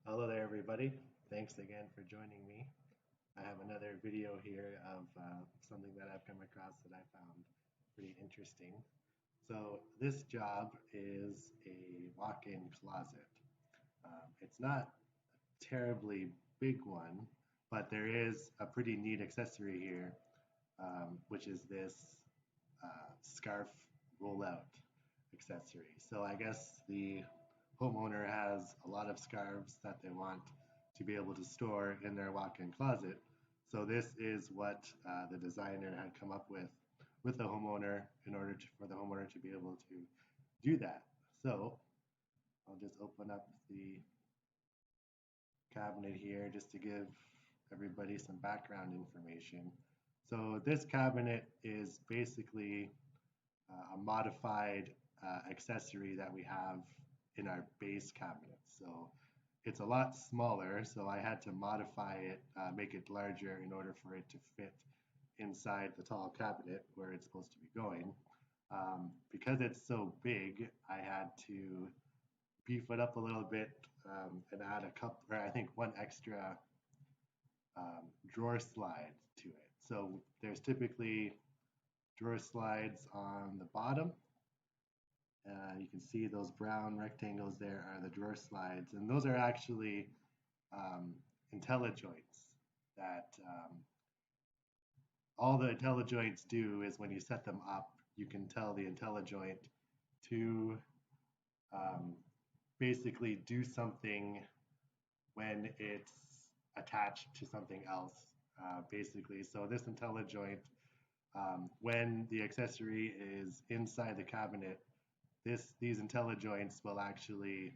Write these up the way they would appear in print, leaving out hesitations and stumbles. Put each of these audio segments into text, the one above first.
Hello there, everybody. Thanks again for joining me. I have another video here of something that I've come across that I found pretty interesting. So this job is a walk-in closet. It's not a terribly big one, but there is a pretty neat accessory here, which is this scarf rollout accessory. So I guess the homeowner has a lot of scarves that they want to be able to store in their walk-in closet. So this is what the designer had come up with the homeowner in order for the homeowner to be able to do that. So I'll just open up the cabinet here just to give everybody some background information. So this cabinet is basically a modified accessory that we have in our base cabinet. So it's a lot smaller, so I had to modify it, make it larger in order for it to fit inside the tall cabinet where it's supposed to be going. Because it's so big, I had to beef it up a little bit and add a couple, or I think one extra drawer slide to it. So there's typically drawer slides on the bottom. You can see those brown rectangles there are the drawer slides, and those are actually IntelliJoints that all the IntelliJoints do is when you set them up, you can tell the IntelliJoint to um, basically do something when it's attached to something else, basically. So this IntelliJoint, when the accessory is inside the cabinet, these IntelliJoints will actually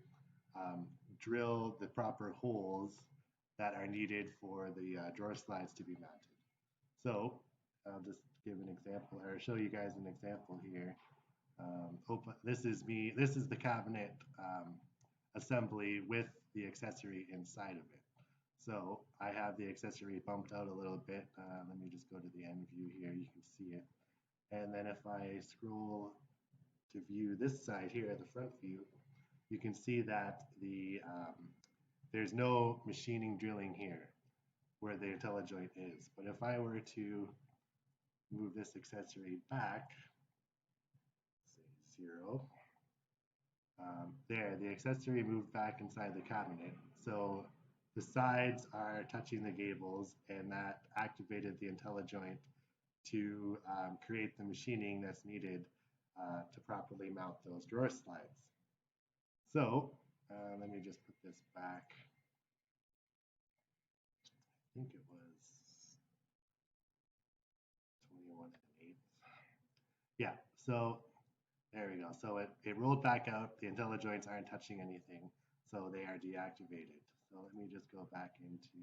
drill the proper holes that are needed for the drawer slides to be mounted. So I'll just give an example, or show you guys an example here. This is me. This is the cabinet assembly with the accessory inside of it. So I have the accessory bumped out a little bit. Let me just go to the end view here. You can see it. And then if I scroll to view this side here, the front view, you can see that there's no machining drilling here where the IntelliJoint is. But if I were to move this accessory back, say 0, there, the accessory moved back inside the cabinet. So the sides are touching the gables, and that activated the IntelliJoint to create the machining that's needed to properly mount those drawer slides. So let me just put this back. I think it was 21 and 1/8. Yeah, so there we go. So it rolled back out. The IntelliJoints aren't touching anything, so they are deactivated. So let me just go back into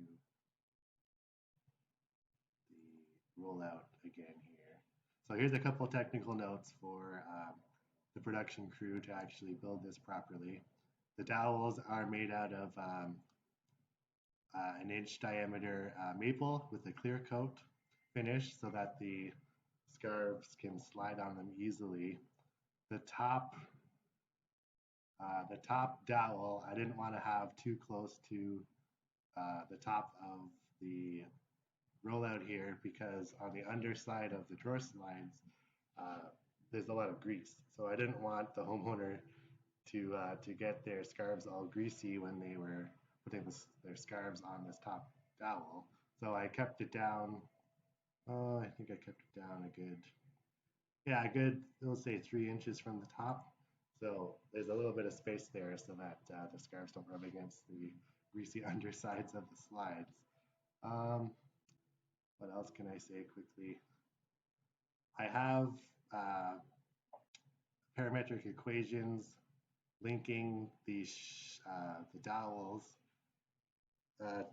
the rollout again here. So here's a couple technical notes for the production crew to actually build this properly. The dowels are made out of an inch diameter maple with a clear coat finish so that the scarves can slide on them easily. The top dowel, I didn't want to have too close to the top of the rollout here because on the underside of the drawer slides, there's a lot of grease. So I didn't want the homeowner to get their scarves all greasy when they were putting their scarves on this top dowel. So I kept it down. I think I kept it down a good, let's say 3 inches from the top. So there's a little bit of space there so that the scarves don't rub against the greasy undersides of the slides. What else can I say quickly? I have parametric equations linking the dowels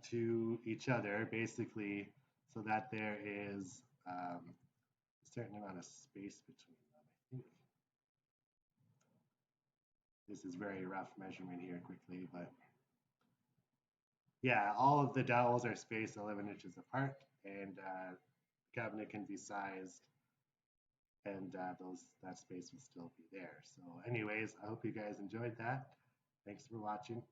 to each other, basically, so that there is a certain amount of space between them. I think this is very rough measurement here quickly, but yeah, all of the dowels are spaced 11 inches apart, and the cabinet can be sized, and that space will still be there. So anyways, I hope you guys enjoyed that. Thanks for watching.